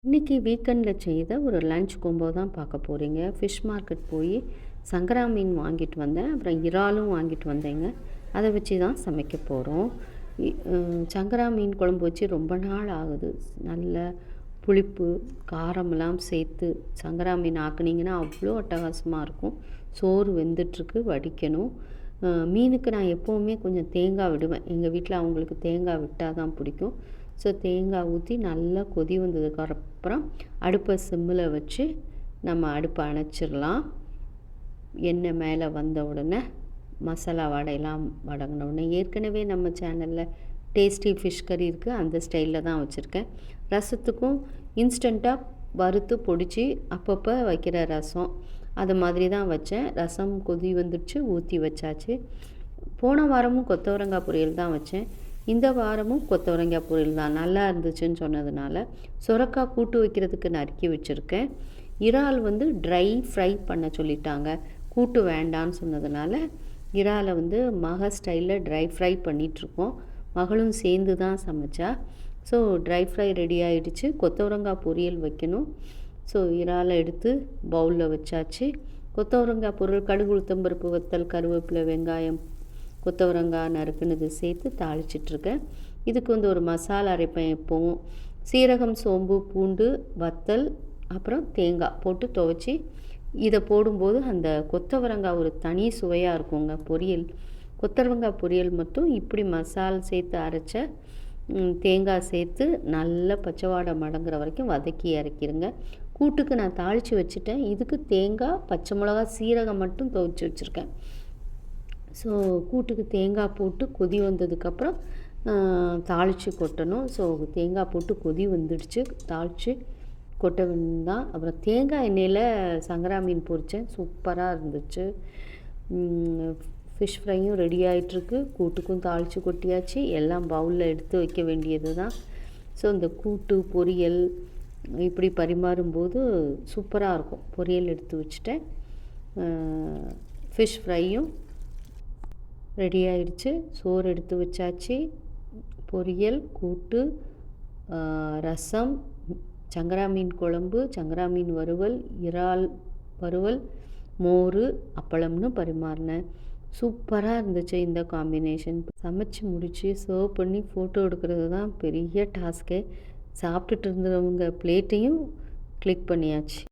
இன்றைக்கி வீக்கெண்டில் செய்த ஒரு லஞ்ச் கொம்போ தான் பார்க்க போகிறீங்க. ஃபிஷ் மார்க்கெட் போய் சங்கரா மீன் வாங்கிட்டு வந்தேன். அப்புறம் இறாலும் வாங்கிட்டு வந்தேங்க. அதை வச்சு தான் சமைக்க போகிறோம். சங்கரா மீன் குழம்பு வச்சு ரொம்ப நாள் ஆகுது. நல்ல புளிப்பு காரமெல்லாம் சேர்த்து சங்கரா மீன் ஆக்குனீங்கன்னா அவ்வளோ அட்டகாசமாக இருக்கும். சோறு வெந்துட்டுருக்கு, வடிக்கணும். மீனுக்கு நான் எப்போவுமே கொஞ்சம் தேங்காய் விடுவேன். எங்கள் வீட்டில் அவங்களுக்கு தேங்காய் விட்டால் தான் பிடிக்கும். ஸோ தேங்காய் ஊற்றி நல்லா கொதி வந்ததுக்கப்புறம் அடுப்பை சிம்மில் வச்சு நம்ம அடுப்பை அணைச்சிடலாம். எண்ணெய் மேலே வந்த உடனே மசாலா வடையெல்லாம் வதங்கின உடனே ஏற்கனவே நம்ம சேனலில் டேஸ்டி ஃபிஷ் கறி இருக்குது, அந்த ஸ்டைலில் தான் வச்சுருக்கேன். ரசத்துக்கும் இன்ஸ்டண்ட்டாக வறுத்து பொடிச்சு அப்பப்போ வைக்கிற ரசம் அது மாதிரி தான் வச்சேன். ரசம் கொதி வந்துடுச்சு, ஊற்றி வச்சாச்சு. போன வாரமும் கொத்தவரங்காய் பொரியல் தான் வச்சேன். இந்த வாரமும் கொத்தவரங்காய் பொரியல் தான். நல்லா இருந்துச்சுன்னு சொன்னதுனால சுரக்காய் கூட்டு வைக்கிறதுக்கு நறுக்கி வச்சுருக்கேன். இறால் ட்ரை ஃப்ரை பண்ண சொல்லிட்டாங்க. கூட்டு வேண்டான்னு சொன்னதுனால இறாலை மக ஸ்டைலில் ட்ரை ஃப்ரை பண்ணிகிட்ருக்கோம். மகளும் சேர்ந்து தான் சமைச்சா. ஸோ ட்ரை ஃப்ரை ரெடி ஆகிடுச்சு. கொத்தவரங்காய் பொரியல் வைக்கணும். ஸோ இறாலை எடுத்து பவுலில் வச்சாச்சு. கொத்தவரங்காய் பொரியல் கடுகு உளுத்தம்பருப்பு வத்தல் கருவேப்பிலை வெங்காயம் கொத்தவரங்காய் நறுக்குனது சேர்த்து தாளிச்சிட்ருக்கேன். இதுக்கு ஒரு மசாலா அரைப்பேன். எப்போவும் சீரகம் சோம்பு பூண்டு வத்தல் அப்புறம் தேங்காய் போட்டு துவைச்சி இதை போடும்போது அந்த கொத்தவரங்காய் ஒரு தனி சுவையாக இருக்குங்க. பொரியல் கொத்தவரங்காய் பொரியல் மட்டும் இப்படி மசால் சேர்த்து அரைச்ச தேங்காய் சேர்த்து நல்லா பச்சை வாடை மடங்குற வரைக்கும் வதக்கி இறக்கிடுங்க. கூட்டுக்கு நான் தாளித்து வச்சுட்டேன். இதுக்கு தேங்காய் பச்சை மிளகா சீரகம் மட்டும் துவைச்சி வச்சுருக்கேன். ஸோ கூட்டுக்கு தேங்காய் போட்டு கொதி வந்ததுக்கப்புறம் தாளித்து கொட்டணும். ஸோ தேங்காய் போட்டு கொதி வந்துடுச்சு, தாளித்து கொட்ட வேண்டாம். அப்புறம் தேங்காய் எண்ணெயில் சங்கரா மீன் பொரித்தேன், சூப்பராக இருந்துச்சு. ஃபிஷ் ஃப்ரையும் ரெடி ஆகிட்டுருக்கு. கூட்டுக்கும் தாளித்து கொட்டியாச்சு. எல்லாம் பவுலில் எடுத்து வைக்க வேண்டியது தான். ஸோ இந்த கூட்டு பொரியல் இப்படி பரிமாறும்போது சூப்பராக இருக்கும். பொரியல் எடுத்து வச்சுட்டேன். ஃபிஷ் ஃப்ரையும் ரெடி ஆகிடுச்சு. சோறு எடுத்து வச்சாச்சு. பொரியல் கூட்டு ரசம் சங்கரா மீன் குழம்பு சங்கரா மீன் வறுவல் இறால் வறுவல் மோர் அப்பளம்னு பரிமாறினேன். சூப்பராக இருந்துச்சு இந்த காம்பினேஷன். சமைச்சு முடித்து சர்வ் பண்ணி ஃபோட்டோ எடுக்கிறது தான் பெரிய டாஸ்க்கே. சாப்பிட்டுட்டு இருந்தவங்க பிளேட்டையும் கிளிக் பண்ணியாச்சு.